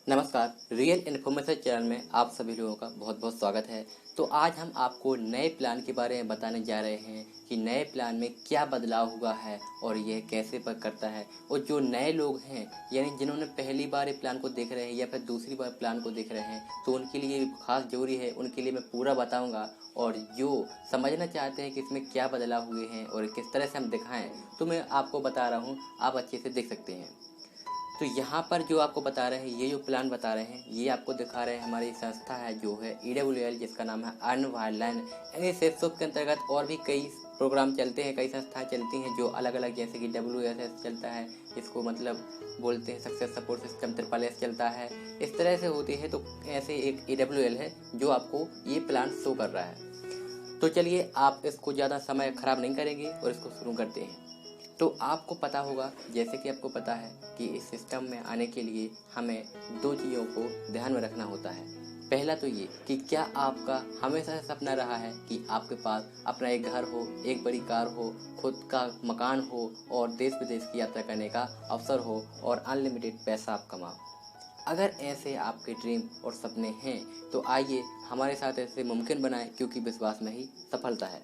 नमस्कार। Real information channel में आप सभी लोगों का बहुत बहुत स्वागत है। तो आज हम आपको नए प्लान के बारे में बताने जा रहे हैं कि नए प्लान में क्या बदलाव हुआ है और यह कैसे वर्क करता है। और जो नए लोग हैं यानी जिन्होंने पहली बार ये प्लान को देख रहे हैं या फिर दूसरी बार प्लान को देख रहे हैं तो उनके लिए ये खास ज़रूरी है, उनके लिए मैं पूरा बताऊँगा। और जो समझना चाहते हैं कि इसमें क्या बदलाव हुए हैं और किस तरह से हम दिखाएँ तो मैं आपको बता रहा हूँ, आप अच्छे से देख सकते हैं। तो यहाँ पर जो आपको बता रहे हैं, ये जो प्लान बता रहे हैं, ये आपको दिखा रहे हैं हमारी संस्था है जो है EWL, जिसका नाम है अर्न वायरलाइन। यानी सेफसॉफ्ट के अंतर्गत और भी कई प्रोग्राम चलते हैं, कई संस्थाएं चलती हैं जो अलग अलग, जैसे कि WSS चलता है, इसको मतलब बोलते हैं सक्सेस सपोर्ट सिस्टम, SSS चलता है। इस तरह से होती है। तो ऐसे एक EWL है जो आपको ये प्लान शो कर रहा है। तो चलिए, आप इसको ज़्यादा समय खराब नहीं करेंगे और इसको शुरू करते हैं। तो आपको पता होगा, जैसे कि आपको पता है कि इस सिस्टम में आने के लिए हमें दो चीज़ों को ध्यान में रखना होता है। पहला तो ये कि क्या आपका हमेशा से सपना रहा है कि आपके पास अपना एक घर हो, एक बड़ी कार हो, खुद का मकान हो और देश विदेश की यात्रा करने का अवसर हो और अनलिमिटेड पैसा आप कमाओ। अगर ऐसे आपके ड्रीम और सपने हैं तो आइए हमारे साथ ऐसे मुमकिन बनाएं, क्योंकि विश्वास में ही सफलता है।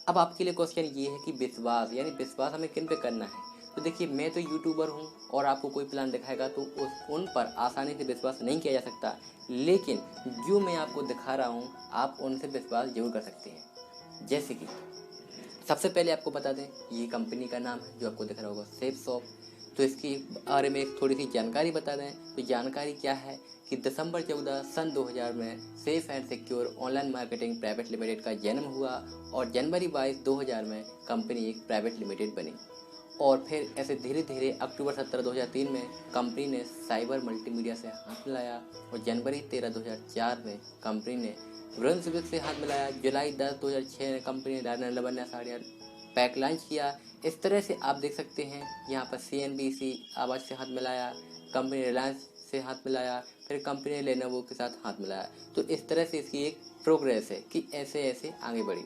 अब आपके लिए क्वेश्चन ये है कि विश्वास यानी विश्वास हमें किन पे करना है। तो देखिए, मैं तो यूट्यूबर हूँ और आपको कोई प्लान दिखाएगा तो उन पर आसानी से विश्वास नहीं किया जा सकता, लेकिन जो मैं आपको दिखा रहा हूँ आप उनसे विश्वास जरूर कर सकते हैं। जैसे कि सबसे पहले आपको बता दें, ये कंपनी का नाम है जो आपको दिख रहा होगा, सेफसॉफ्ट। तो इसकी बारे में थोड़ी सी जानकारी बता दें। तो जानकारी क्या है कि दिसंबर 14 सन 2000 में safe and secure online marketing private limited का जन्म हुआ और जनवरी 22 2000 में कंपनी एक प्राइवेट लिमिटेड बनी। और फिर ऐसे धीरे धीरे अक्टूबर 17 2003 में कंपनी ने साइबर मल्टीमीडिया से हाथ मिलाया और जनवरी 13 2004 में कंपनी ने ब्रंसविक से हाथ मिलाया। जुलाई 10 2006 में कंपनी ने डायनार लबन्या साड़ियाँ पैक लॉन्च किया। इस तरह से आप देख सकते हैं, यहाँ पर CNBC आवाज़ से हाथ मिलाया, कंपनी रिलायंस से हाथ मिलाया, फिर कंपनी ने लेनोवो के साथ हाथ मिलाया। तो इस तरह से इसकी एक प्रोग्रेस है कि ऐसे ऐसे आगे बढ़ी।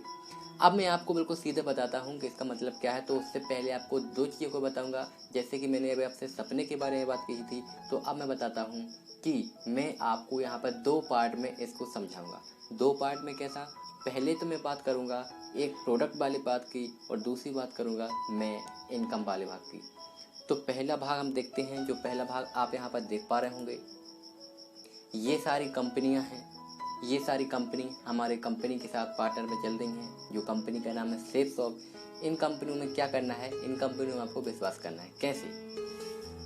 अब मैं आपको बिल्कुल सीधे बताता हूँ कि इसका मतलब क्या है। तो उससे पहले आपको दो चीज़ों को बताऊँगा। जैसे कि मैंने अभी आपसे सपने के बारे में बात की थी, तो अब मैं बताता हूँ कि मैं आपको यहाँ पर दो पार्ट में इसको समझाऊँगा। दो पार्ट में कैसा? पहले तो मैं बात करूँगा एक प्रोडक्ट वाली बात की और दूसरी बात करूँगा मैं इनकम वाले भाग की। तो पहला भाग हम देखते हैं। जो पहला भाग आप यहाँ पर देख पा रहे होंगे, ये सारी कंपनियां हैं। ये सारी कंपनी हमारे कंपनी के साथ पार्टनर में चल रही हैं, जो कंपनी का नाम है सेफसॉफ्ट। इन कंपनियों में क्या करना है, इन कंपनियों में आपको विश्वास करना है। कैसे?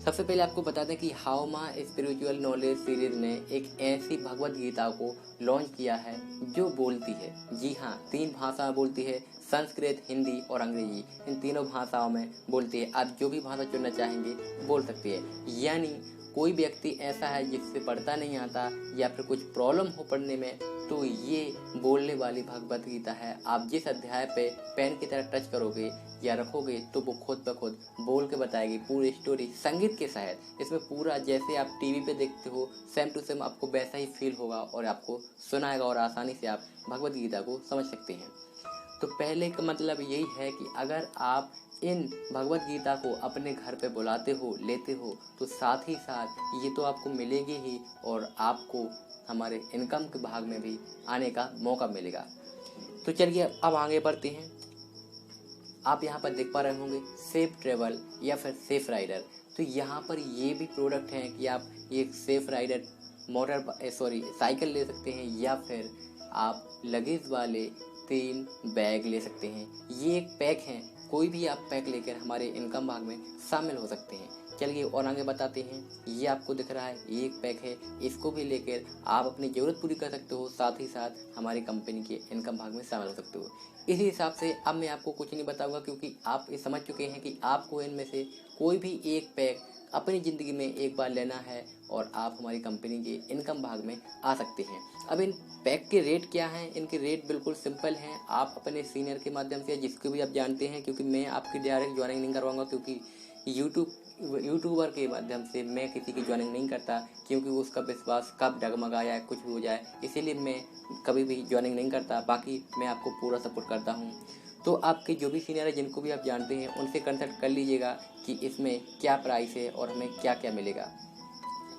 सबसे पहले आपको बता दें कि हाउ मा स्पिरिचुअल नॉलेज सीरीज ने एक ऐसी भगवत गीता को लॉन्च किया है जो बोलती है, जी हाँ, तीन भाषा में बोलती है, संस्कृत, हिंदी और अंग्रेजी। इन तीनों भाषाओं में बोलती है। आप जो भी भाषा चुनना चाहेंगे बोल सकते हैं। यानी कोई व्यक्ति ऐसा है जिससे पढ़ता नहीं आता या फिर कुछ प्रॉब्लम हो पढ़ने में, तो ये बोलने वाली भगवत गीता है। आप जिस अध्याय पे पेन की तरह टच करोगे या रखोगे तो वो खुद ब खुद बोल के बताएगी पूरी स्टोरी, संगीत के साथ। इसमें पूरा जैसे आप टीवी पे देखते हो सेम टू सेम आपको वैसा ही फील होगा और आपको सुनाएगा और आसानी से आप भगवत गीता को समझ सकते हैं। तो पहले का मतलब यही है कि अगर आप इन भगवत गीता को अपने घर पे बुलाते हो, लेते हो, तो साथ ही साथ ये तो आपको मिलेगी ही और आपको हमारे इनकम के भाग में भी आने का मौका मिलेगा। तो चलिए अब आगे बढ़ते हैं। आप यहाँ पर देख पा रहे होंगे सेफ ट्रेवल या फिर सेफ राइडर। तो यहाँ पर ये भी प्रोडक्ट हैं कि आप एक सेफ राइडर साइकिल ले सकते हैं या फिर आप लगेज वाले 3 बैग ले सकते हैं। ये एक पैक है, कोई भी आप पैक लेकर हमारे इनकम भाग में शामिल हो सकते हैं। चलिए और आगे बताते हैं। ये आपको दिख रहा है, ये एक पैक है, इसको भी लेकर आप अपनी ज़रूरत पूरी कर सकते हो, साथ ही साथ हमारी कंपनी के इनकम भाग में शामिल हो सकते हो। इसी हिसाब से अब मैं आपको कुछ नहीं बताऊंगा, क्योंकि आप ये समझ चुके हैं कि आपको इनमें से कोई भी एक पैक अपनी ज़िंदगी में एक बार लेना है और आप हमारी कंपनी के इनकम भाग में आ सकते हैं। अब इन पैक के रेट क्या हैं? इनके रेट बिल्कुल सिंपल हैं। आप अपने सीनियर के माध्यम से, जिसको भी आप जानते हैं, क्योंकि मैं आपकी डायरेक्ट ज्वाइनिंग नहीं करवाऊंगा, क्योंकि यूट्यूबर के माध्यम से मैं किसी की ज्वाइनिंग नहीं करता, क्योंकि उसका विश्वास कब डगमगा या कुछ भी हो जाए, इसीलिए मैं कभी भी ज्वाइनिंग नहीं करता। बाकी मैं आपको पूरा सपोर्ट करता हूँ। तो आपके जो भी सीनियर है, जिनको भी आप जानते हैं, उनसे कंसल्ट कर लीजिएगा कि इसमें क्या प्राइस है और हमें क्या क्या मिलेगा।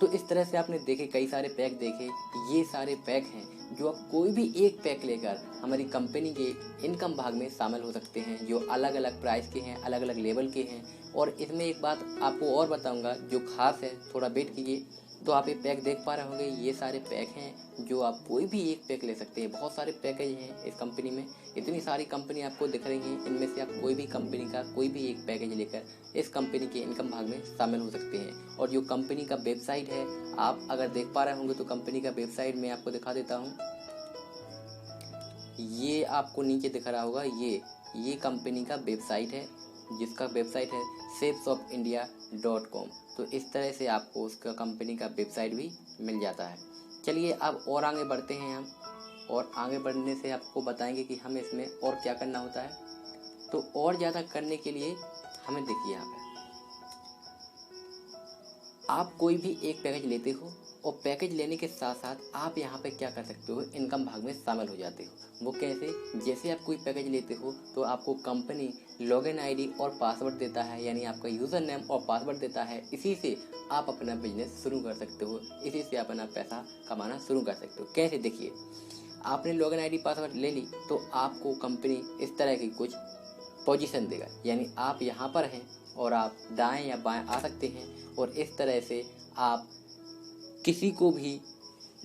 तो इस तरह से आपने देखे कई सारे पैक देखे, ये सारे पैक हैं जो आप कोई भी एक पैक लेकर हमारी कंपनी के इनकम भाग में शामिल हो सकते हैं, जो अलग अलग प्राइस के हैं, अलग अलग लेवल के हैं। और इसमें एक बात आपको और बताऊंगा जो खास है, थोड़ा वेट कीजिए। तो आप ये पैक देख पा रहे होंगे, ये सारे पैक हैं जो आप कोई भी एक पैक ले सकते हैं। बहुत सारे पैकेज हैं इस कंपनी में, इतनी सारी कंपनी आपको दिख रही हैं, इनमें से आप कोई भी कंपनी का कोई भी एक पैकेज लेकर इस कंपनी के इनकम भाग में शामिल हो सकते हैं। और जो कंपनी का वेबसाइट है, आप अगर देख पा रहे होंगे तो कंपनी का वेबसाइट मैं आपको दिखा देता हूँ। ये आपको नीचे दिख रहा होगा, ये कंपनी का वेबसाइट है, जिसका वेबसाइट है safeshopindia.com। तो इस तरह से आपको उसका कंपनी का वेबसाइट भी मिल जाता है। चलिए अब और आगे बढ़ते हैं हम, और आगे बढ़ने से आपको बताएंगे कि हमें इसमें और क्या करना होता है। तो और ज़्यादा करने के लिए हमें देखिए, यहाँ पे आप कोई भी एक पैकेज लेते हो और पैकेज लेने के साथ साथ आप यहाँ पे क्या कर सकते हो, इनकम भाग में शामिल हो जाते हो। वो कैसे? जैसे आप कोई पैकेज लेते हो तो आपको कंपनी लॉगिन आईडी और पासवर्ड देता है, यानी आपका यूज़र नेम और पासवर्ड देता है। इसी से आप अपना बिजनेस शुरू कर सकते हो, इसी से अपना पैसा कमाना शुरू कर सकते हो। कैसे? देखिए, आपने लॉगिन आईडी पासवर्ड ले ली तो आपको कंपनी इस तरह की कुछ पोजीशन देगा, यानी आप यहाँ पर हैं और आप दाएं या बाएं आ सकते हैं, और इस तरह से आप किसी को भी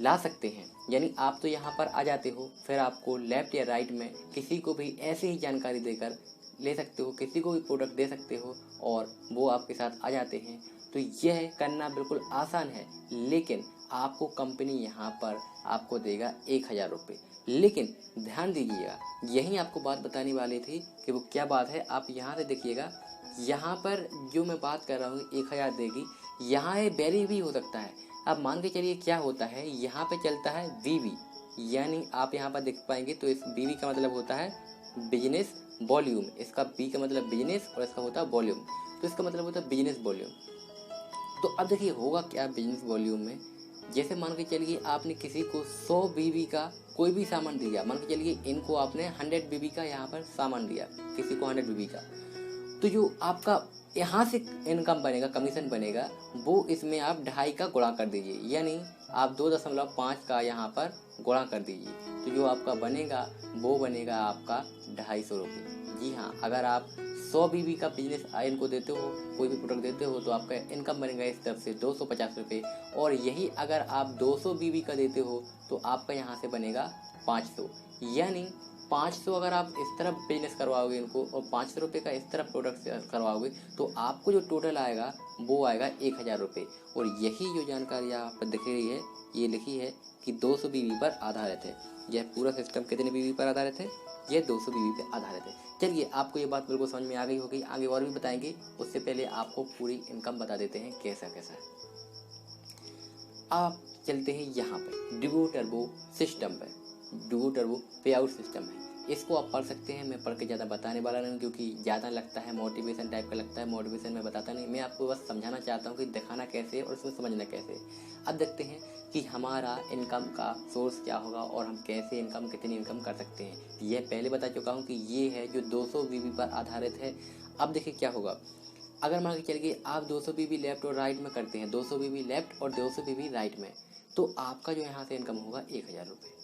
ला सकते हैं। यानी आप तो यहाँ पर आ जाते हो, फिर आपको लेफ्ट या राइट में किसी को भी ऐसे ही जानकारी देकर ले सकते हो, किसी को भी प्रोडक्ट दे सकते हो और वो आपके साथ आ जाते हैं। तो यह करना बिल्कुल आसान है, लेकिन आपको कंपनी यहाँ पर आपको देगा 1000 रुपये। लेकिन ध्यान दीजिएगा, यही आपको बात बताने वाली थी कि वो क्या बात है। आप यहाँ से देखिएगा, यहाँ पर जो मैं बात कर रहा हूँ 1000 देगी, यहाँ ये वेरी भी हो सकता है। अब मान के चलिए क्या होता है, यहाँ पे चलता है बीवी, यानी आप यहाँ पर देख पाएंगे। तो इस बीवी का मतलब होता है बिजनेस वॉल्यूम, इसका बी का मतलब बिजनेस और इसका होता है वॉल्यूम, तो इसका मतलब होता है बिजनेस वॉल्यूम। तो अब देखिए होगा क्या बिजनेस वॉल्यूम में। जैसे मान के चलिए आपने किसी को 100 बीबी का कोई भी सामान दिया, मान के चलिए इनको आपने 100 बीबी का यहाँ पर सामान दिया, किसी को 100 बीबी का, तो जो आपका यहाँ से इनकम बनेगा, कमीशन बनेगा, वो इसमें आप 2.5 का गुणा कर दीजिए, यानी आप 2.5 का यहाँ पर गुणा कर दीजिए। तो जो आपका बनेगा वो बनेगा आपका 250 रुपये। जी हाँ, अगर आप 100 बीबी का बिजनेस इनको देते हो, कोई भी प्रोडक्ट देते हो, तो आपका इनकम बनेगा इस तरफ से 250 रुपये। और यही अगर आप 200 बीबी का देते हो तो आपका यहाँ से बनेगा 500, यानी 500 अगर आप इस तरफ बिजनेस करवाओगे इनको और 500 रुपये का इस तरफ प्रोडक्ट करवाओगे, तो आपको जो टोटल आएगा वो आएगा 1000 रुपये। और यही जो जानकारी यहाँ पर दिख रही है, ये लिखी है कि 200 बीवी पर आधारित है। यह पूरा सिस्टम कितने बीवी पर आधारित है? यह 200 बीवी पर आधारित है। चलिए, आपको ये बात बिल्कुल समझ में आ गई होगी, आगे और भी बताएंगे। उससे पहले आपको पूरी इनकम बता देते हैं कैसा कैसा है। आप चलते हैं यहाँ पर डिवो टर्बो सिस्टम पर। डिवो टर्बो पे आउट सिस्टम है, इसको आप पढ़ सकते हैं। मैं पढ़ के ज़्यादा बताने वाला नहीं, क्योंकि ज़्यादा लगता है मोटिवेशन टाइप का लगता है। मोटिवेशन में बताता नहीं, मैं आपको बस समझाना चाहता हूँ कि दिखाना कैसे और उसमें समझना कैसे। अब देखते हैं कि हमारा इनकम का सोर्स क्या होगा और हम कैसे इनकम, कितनी इनकम कर सकते हैं। यह पहले बता चुका हूँ कि ये है जो 200 बीबी पर आधारित है। अब देखिए क्या होगा, अगर मान के चलिए आप 200 बीबी लेफ्ट और राइट में करते हैं, 200 बीबी लेफ्ट और 200 बीबी राइट में, तो आपका जो यहाँ से इनकम होगा 1000 रुपये।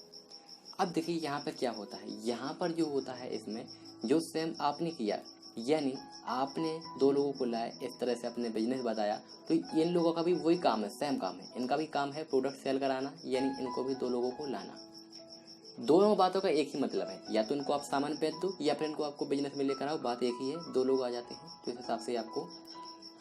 अब देखिए यहाँ पर क्या होता है, यहाँ पर जो होता है इसमें जो सेम आपने किया, यानी आपने 2 लोगों को लाए, इस तरह से अपने बिजनेस बताया, तो इन लोगों का भी वही काम है, सेम काम है। इनका भी काम है प्रोडक्ट सेल कराना, यानी इनको भी 2 लोगों को लाना। दोनों बातों का एक ही मतलब है, या तो इनको आप सामान बेच दो या फिर इनको आपको बिजनेस में लेकर आओ, बात एक ही है। 2 लोग आ जाते हैं तो इस हिसाब से आपको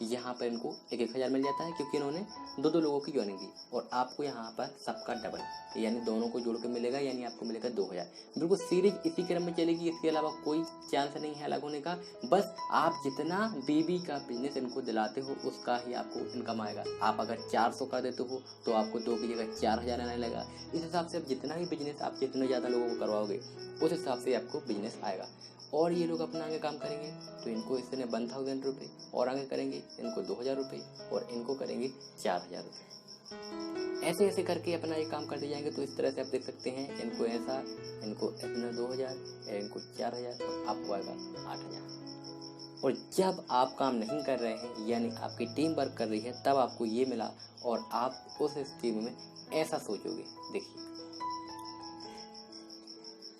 यहाँ पर इनको 1000 मिल जाता है, क्योंकि इन्होंने 2 लोगों की ज्वाइनिंग दी। और आपको यहाँ पर सबका डबल, यानी दोनों को जोड़ के मिलेगा, यानी आपको मिलेगा 2000। बिल्कुल सीरीज इसी क्रम में चलेगी, इसके अलावा कोई चांस नहीं है अलग होने का। बस आप जितना बीबी का बिजनेस इनको दिलाते हो उसका ही आपको इनकम आएगा। आप अगर 400 का देते हो तो आपको 2 की जगह 4000 आने लगेगा। इस हिसाब से आप जितना भी बिजनेस आप जितने ज़्यादा लोगों को करवाओगे उस हिसाब से आपको बिजनेस आएगा। और ये लोग अपना आगे काम करेंगे तो इनको इसने 1000 रुपये, और आगे करेंगे इनको 2000 रुपये, और इनको करेंगे 4000 रुपये। ऐसे ऐसे करके अपना ये काम करते जाएंगे। तो इस तरह से आप देख सकते हैं, इनको ऐसा, इनको अपना 2000, इनको 4000 और आपको आएगा 8000। और जब आप काम नहीं कर रहे हैं यानी आपकी टीम वर्क कर रही है तब आपको ये मिला और आप उस स्थिति में ऐसा सोचोगे। देखिए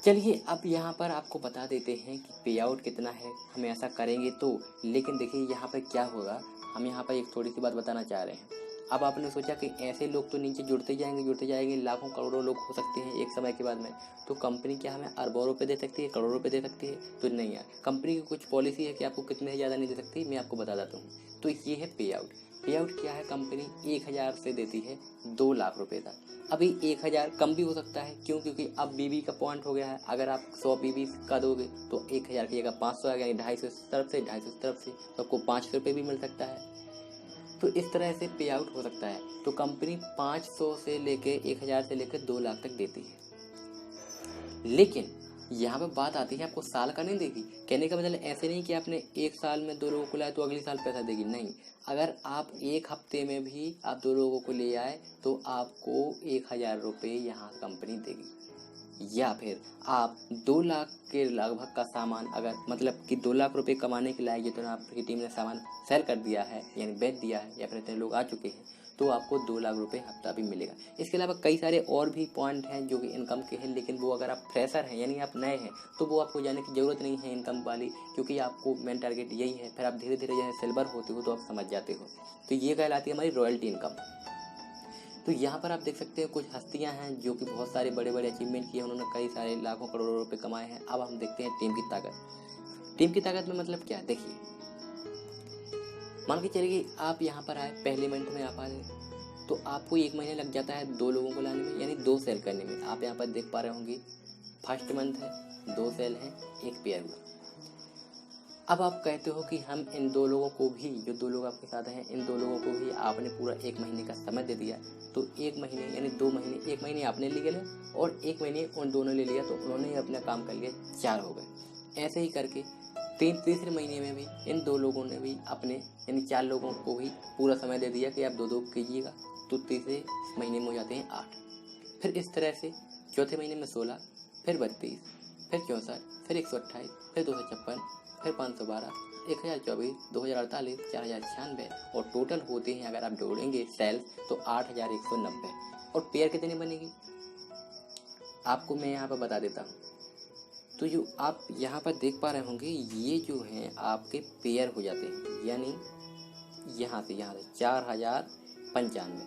चलिए अब यहाँ पर आपको बता देते हैं कि पे आउट कितना है, हम ऐसा करेंगे तो। लेकिन देखिए यहाँ पर क्या होगा, हम यहाँ पर एक थोड़ी सी बात बताना चाह रहे हैं। अब आपने सोचा कि ऐसे लोग तो नीचे जुड़ते जाएंगे, लाखों करोड़ों लोग हो सकते हैं एक समय के बाद में, तो कंपनी क्या हमें अरबों रुपए दे सकती है, करोड़ों रुपए दे सकती है? तो नहीं यार, कंपनी की कुछ पॉलिसी है कि आपको कितने से ज़्यादा नहीं दे सकती। मैं आपको बता देता हूँ। तो ये है पे आउट। पे आउट क्या है, कंपनी 1000 से देती है 2 लाख रुपए तक। अभी 1000 कम भी हो सकता है, क्यों? क्योंकि अब बीबी का पॉइंट हो गया है। अगर आप 100 बीबी का दोगे तो 1000 की जगह 500 आ गया, 250 इस तरफ से 250 इस तरफ से, तो आपको 500 रुपये भी मिल सकता है। तो इस तरह से पे आउट हो सकता है। तो कंपनी 500 से लेके 1000 से लेकर 2 लाख तक देती है। लेकिन यहाँ पे बात आती है, आपको साल का नहीं देगी। कहने का मतलब ऐसे नहीं कि आपने एक साल में 2 लोगों को लाया तो अगले साल पैसा देगी, नहीं। अगर आप एक हफ्ते में भी आप 2 लोगों को ले आए तो आपको 1000 रुपये यहाँ कंपनी देगी। या फिर आप 2 लाख के लगभग का सामान, अगर मतलब कि 2 लाख रुपए कमाने के लायक जितना आपकी टीम ने सामान सेल कर दिया है यानी बेच दिया है, या फिर इतने लोग आ चुके हैं, तो आपको 2 लाख रुपए हफ्ता भी मिलेगा। इसके अलावा कई सारे और भी पॉइंट हैं जो कि इनकम के हैं, लेकिन वो अगर आप फ्रेशर हैं यानी आप नए हैं तो वो आपको जाने की ज़रूरत नहीं है इनकम वाली, क्योंकि आपको मेन टारगेट यही है। फिर आप धीरे धीरे जैसे सिल्वर होते हो तो आप समझ जाते हो। तो ये कहलाती है हमारी रॉयल्टी इनकम। तो यहाँ पर आप देख सकते हैं कुछ हस्तियाँ हैं जो कि बहुत सारे बड़े बड़े अचीवमेंट किए, उन्होंने कई सारे लाखों करोड़ों रुपए कमाए हैं। अब हम देखते हैं टीम की ताकत। टीम की ताकत में मतलब क्या, देखिए मान के चलिए आप यहाँ पर आए, पहले मंथ में आप आए तो आपको 1 महीने लग जाता है 2 लोगों को लाने में, यानी 2 सेल करने में। आप यहाँ पर देख पा रहे होंगे फर्स्ट मंथ है, 2 सेल हैं, 1 पेयर हुआ। अब आप कहते हो कि हम इन 2 लोगों को भी, जो 2 लोग आपके साथ हैं, इन 2 लोगों को भी आपने पूरा 1 महीने का समय दे दिया, तो 1 महीने यानी 2 महीने, 1 महीने आपने ले लिया और 1 महीने उन दोनों ले लिया, तो उन्होंने ही अपना काम कर लिया, 4 हो गए। ऐसे ही करके तीसरे महीने में भी इन 2 लोगों ने भी अपने यानी 4 लोगों को भी पूरा समय दे दिया कि आप 2-2 कीजिएगा, तो तीसरे महीने में हो जाते हैं 8। फिर इस तरह से चौथे महीने में 16, फिर 32, फिर 64, फिर 128, फिर 256, फिर 512, 1024, 2048, 4096 और टोटल होते हैं अगर आप जोड़ेंगे सेल्स तो 8190। और पेयर कितनी बनेगी आपको मैं यहाँ पर बता देता हूँ। तो जो आप यहाँ पर देख पा रहे होंगे ये जो हैं आपके पेयर हो जाते हैं, यानी यहाँ से 4095।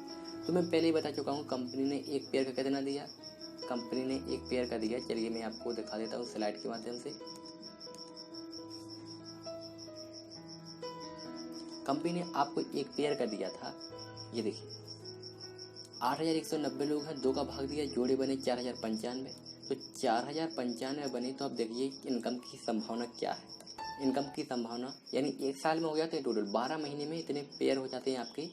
तो मैं पहले ही बता चुका हूँ कंपनी ने एक पेयर का कितना दिया, कंपनी ने एक पेयर का दिया। चलिए मैं आपको दिखा देता हूँ स्लाइड के माध्यम से। कंपनी ने आपको एक पेयर का दिया था, ये देखिए 8190 लोग हैं, 2 का भाग दिया, जोड़े बने 4095। तो 4095 बने, तो आप देखिए इनकम की संभावना क्या है। इनकम की संभावना यानी 1 साल में हो जाते हैं टोटल 12 महीने में इतने पेयर हो जाते हैं, आपके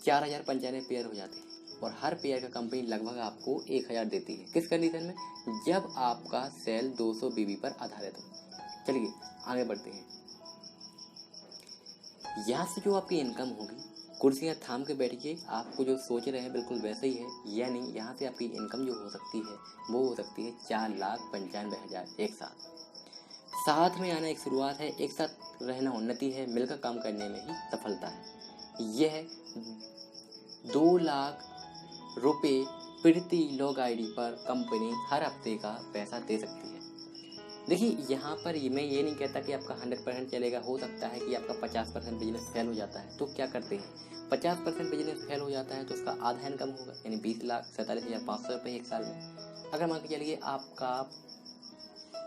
4095 पेयर हो जाते हैं। और हर पेयर का कंपनी लगभग आपको 1000 देती है। किस कंडीशन में, जब आपका सेल 200 बीबी पर आधारित हो। चलिए आगे बढ़ते हैं। यहाँ से जो आपकी इनकम होगी, कुर्सियाँ थाम के बैठिए, आपको जो सोच रहे हैं बिल्कुल वैसे ही है। यानी यहाँ से आपकी इनकम जो हो सकती है वो हो सकती है 4,95,000 एक साथ। साथ में आना एक शुरुआत है, एक साथ रहना उन्नति है, मिलकर काम करने में ही सफलता है। यह है 2 लाख रुपए प्रति लॉग आईडी पर कंपनी हर हफ्ते का पैसा दे सकती है। देखिए यहाँ पर मैं ये नहीं कहता कि आपका 100% चलेगा, हो सकता है कि आपका 50% बिजनेस फेल हो जाता है। तो क्या करते हैं, 50% बिजनेस फेल हो जाता है तो उसका आधा इनकम होगा, यानी 20,47,500 रुपये एक साल में। अगर मान के चलिए आपका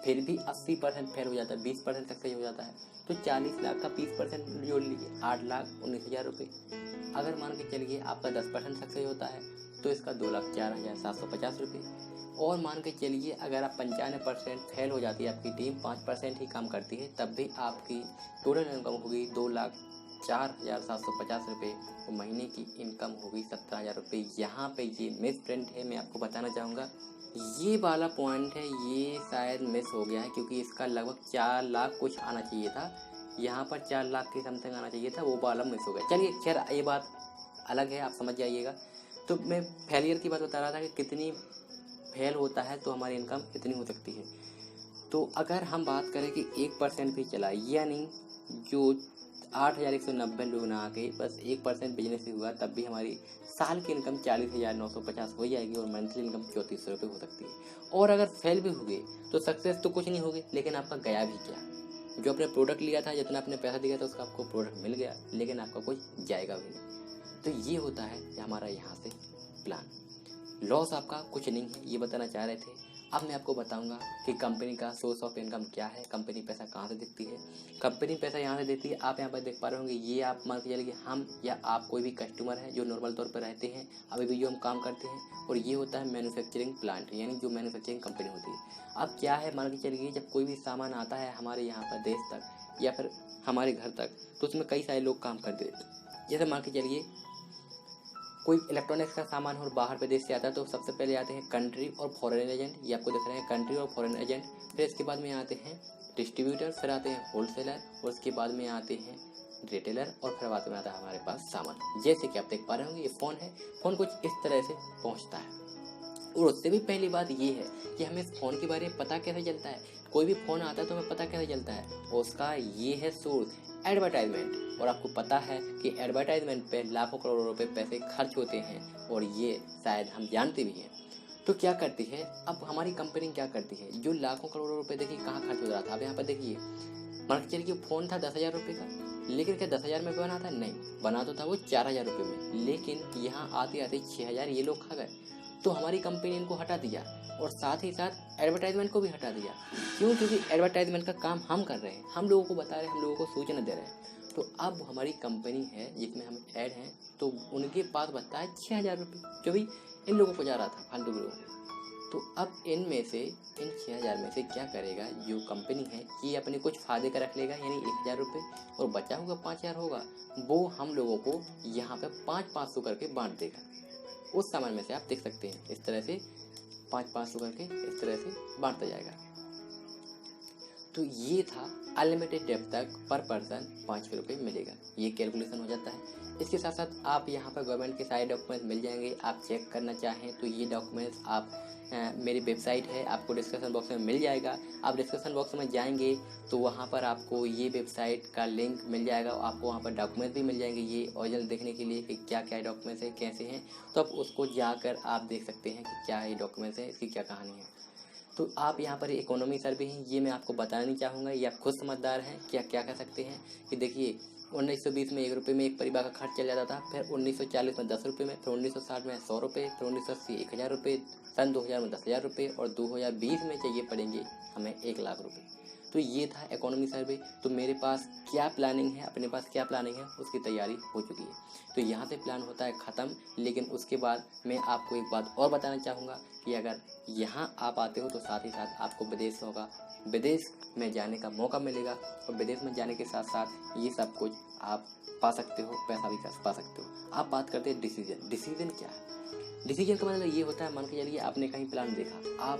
फिर भी 80% फेल हो जाता है, 20% सक्सेस हो जाता है, तो 40 लाख का 20% जोड़ लीजिए, 8,19,000 रुपये। अगर मान के चलिए आपका 10% सक्सेस होता है तो इसका 2,04,750 रुपये। और मान के चलिए अगर आप 95% फेल हो जाती है आपकी टीम, 5% ही काम करती है, तब भी आपकी टोटल इनकम होगी 2,04,750 रुपये। तो महीने की इनकम होगी 17,000 रुपये। यहाँ पे ये मिस प्रिंट है, मैं आपको बताना चाहूँगा ये वाला पॉइंट है, ये शायद मिस हो गया है, क्योंकि इसका लगभग 4 लाख कुछ आना चाहिए था, यहाँ पर 4 लाख के समथिंग आना चाहिए था, वो वाला मिस हो गया। चलिए खैर ये बात अलग है, आप समझ जाइएगा। तो मैं फेलियर की बात बता रहा था कि कितनी फेल होता है तो हमारी इनकम इतनी हो सकती है। तो अगर हम बात करें कि 1% भी चला, यानी जो 8,190 लोग ना आके बस 1% बिजनेस से हुआ, तब भी हमारी साल की इनकम 40,950 हो जाएगी और मंथली इनकम 3400 रुपये हो सकती है। और अगर फेल भी हो गए तो सक्सेस तो कुछ नहीं होगी, लेकिन आपका गया भी क्या? जो आपने प्रोडक्ट लिया था, जितना आपने पैसा दिया था, उसका आपको प्रोडक्ट मिल गया, लेकिन आपका कुछ जाएगा भी नहीं। तो ये होता है हमारा यहाँ से प्लान। लॉस आपका कुछ नहीं है, ये बताना चाह रहे थे। अब मैं आपको बताऊंगा कि कंपनी का सोर्स ऑफ इनकम क्या है, कंपनी पैसा कहाँ से देती है। कंपनी पैसा यहाँ से देती है, आप यहाँ पर देख पा रहे होंगे, ये आप मान के चलिए कि हम या आप कोई भी कस्टमर है जो नॉर्मल तौर पर रहते हैं, अभी भी जो हम काम करते हैं, और ये होता है मैन्युफैक्चरिंग प्लांट, यानी जो मैन्युफैक्चरिंग कंपनी होती है। अब क्या है, मान के चलिए जब कोई भी सामान आता है हमारे यहाँ पर देश तक या फिर हमारे घर तक, तो उसमें कई सारे लोग काम करते हैं। जैसे मान के चलिए कोई इलेक्ट्रॉनिक्स का सामान और बाहर प्रदेश से आता है, तो सबसे पहले आते हैं कंट्री और फॉरेन एजेंट, ये आपको दिख रहे हैं कंट्री और फॉरेन एजेंट। फिर इसके बाद में आते हैं डिस्ट्रीब्यूटर, फिर आते हैं होलसेलर, और उसके बाद में आते हैं रिटेलर, और फिर बाद में आता है हमारे पास सामान। जैसे कि आप देख पा रहे होंगे, ये फ़ोन है, फ़ोन कुछ इस तरह से पहुँचता है। और उससे भी पहली बात ये है कि हमें इस फ़ोन के बारे में पता कैसे चलता है। कोई भी फ़ोन आता है तो हमें पता कैसे चलता है, उसका ये है सोर्स, एडवर्टाइजमेंट। और आपको पता है कि एडवर्टाइजमेंट पे लाखों करोड़ों रुपए पैसे खर्च होते हैं, और ये शायद हम जानते भी हैं। तो क्या करती है अब हमारी कंपनी, क्या करती है, जो लाखों करोड़ों रुपए देखिए कहाँ खर्च हो रहा था। अब यहाँ पर देखिए, मान के चलिए फ़ोन था 10,000 रुपये का, लेकिन क्या 10,000 में बना था? नहीं, बना तो था वो 4,000 रुपये में, लेकिन यहाँ आते आते 6,000 ये लोग खा गए। तो हमारी कंपनी इनको हटा दिया, और साथ ही साथ एडवर्टाइजमेंट को भी हटा दिया। क्यों? क्योंकि एडवर्टाइजमेंट का काम हम कर रहे हैं, हम लोगों को बता रहे हैं, हम लोगों को सूचना दे रहे हैं। तो अब हमारी कंपनी है जिसमें हम ऐड हैं, तो उनके पास बचता है 6,000 रुपये, जो भी इन लोगों को जा रहा था, फालतू लोगों को। तो अब इनमें से, इन 6,000 में से क्या करेगा जो कंपनी है, कि अपने कुछ फायदे का रख लेगा, यानी 1,000 रुपये, और बचा हुआ 5,000 होगा, वो हम लोगों को यहाँ पे 500 करके बांट देगा। उस सामान में से आप देख सकते हैं इस तरह से 500 करके इस तरह से बांटता जाएगा। तो ये था अनलिमिटेड डेप्थ तक पर पर्सन 5 रुपये मिलेगा, ये कैलकुलेशन हो जाता है। इसके साथ साथ आप यहाँ पर गवर्नमेंट के सारे डॉक्यूमेंट्स मिल जाएंगे। आप चेक करना चाहें तो ये डॉक्यूमेंट्स आप मेरी वेबसाइट है, आपको डिस्क्रिप्शन बॉक्स में मिल जाएगा। आप डिस्क्रिप्शन बॉक्स में जाएंगे तो वहाँ पर आपको ये वेबसाइट का लिंक मिल जाएगा, आपको वहाँ पर डॉक्यूमेंट्स भी मिल जाएंगे, ये ओरिजिनल देखने के लिए कि क्या क्या डॉक्यूमेंट्स हैं, कैसे हैं। तो आप उसको जाकर आप देख सकते हैं कि क्या ये डॉक्यूमेंट्स हैं, इसकी क्या कहानी है। तो आप यहाँ पर इकोनॉमी सर्वे हैं, ये मैं आपको बताना नहीं चाहूँगा, ये आप खुद समझदार हैं। क्या क्या कह सकते हैं कि देखिए 1920 में 1 रुपये में एक परिवार का खर्च चल जाता था, फिर 1940 में 10 रुपये में, फिर 1960 में 100 रुपये, फिर 1980 1,000 रुपये, सन 2000 में 10,000 रुपये, और 2020 में चाहिए पड़ेंगे हमें 1,00,000 रुपये। तो ये था इकोनॉमी सर्वे। तो मेरे पास क्या प्लानिंग है, अपने पास क्या प्लानिंग है, उसकी तैयारी हो चुकी है। तो यहाँ से प्लान होता है ख़त्म। लेकिन उसके बाद मैं आपको एक बात और बताना चाहूँगा कि अगर यहाँ आप आते हो तो साथ ही साथ आपको विदेश होगा, विदेश में जाने का मौका मिलेगा, और विदेश में जाने के साथ साथ ये सब कुछ आप पा सकते हो, पैसा भी पा सकते हो। आप बात करते हैं डिसीजन। डिसीजन क्या है? डिसीजन का मतलब ये होता है, मान के चलिए आपने कहीं प्लान देखा, आप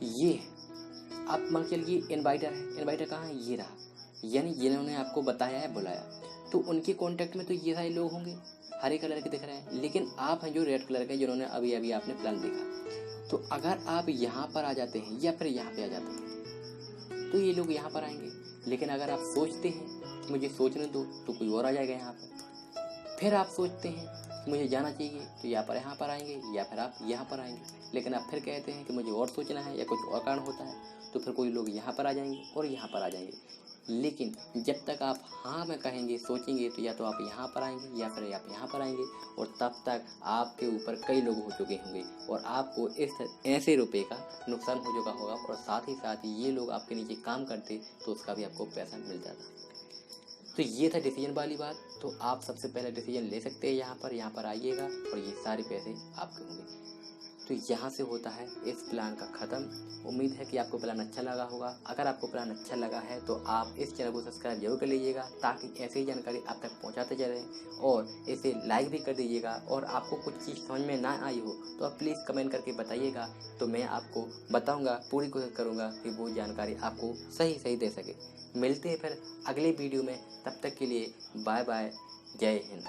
ये आप मान के चलिए इन्वाइटर है, इन्वाइटर कहाँ है? ये रहा, यानी जिन्होंने आपको बताया है, बुलाया, तो उनके कॉन्टेक्ट में तो ये सारे लोग होंगे, हरे कलर के दिख रहे हैं। लेकिन आप हैं जो रेड कलर के, जिन्होंने अभी अभी आपने प्लान देखा। तो अगर आप यहाँ पर आ जाते हैं या फिर यहाँ पे आ जाते हैं तो ये लोग यहाँ पर आएंगे। लेकिन अगर आप सोचते हैं कि मुझे सोचने दो, तो कोई और आ जाएगा यहाँ पर। फिर आप सोचते हैं कि मुझे जाना चाहिए, तो यहाँ पर आएंगे, या फिर आप यहाँ पर आएंगे। लेकिन आप फिर कहते हैं कि मुझे और सोचना है या कुछ और कारण होता है, तो फिर कोई लोग यहाँ पर आ जाएंगे और यहाँ पर आ जाएंगे। लेकिन जब तक आप हाँ में कहेंगे, सोचेंगे, तो या तो आप यहाँ पर आएंगे या फिर आप यहाँ पर आएंगे, और तब तक आपके ऊपर कई लोग हो चुके होंगे, और आपको इस ऐसे रुपए का नुकसान हो चुका होगा। और साथ ही साथ ये लोग आपके नीचे काम करते तो उसका भी आपको पैसा मिल जाता। तो ये था डिसीजन वाली बात। तो आप सबसे पहले डिसीजन ले सकते हैं, यहाँ पर आइएगा और ये सारे पैसे आपके होंगे। तो यहाँ से होता है इस प्लान का ख़त्म। उम्मीद है कि आपको प्लान अच्छा लगा होगा। अगर आपको प्लान अच्छा लगा है तो आप इस चैनल को सब्सक्राइब जरूर कर लीजिएगा, ताकि ऐसी ही जानकारी आप तक पहुँचाते चलें, और इसे लाइक भी कर दीजिएगा। और आपको कुछ चीज़ समझ में ना आई हो तो आप प्लीज़ कमेंट करके बताइएगा, तो मैं आपको बताऊँगा, पूरी कोशिश करूँगा कि वो जानकारी आपको सही दे सके। मिलते हैं फिर अगले वीडियो में, तब तक के लिए बाय बाय, जय हिंद।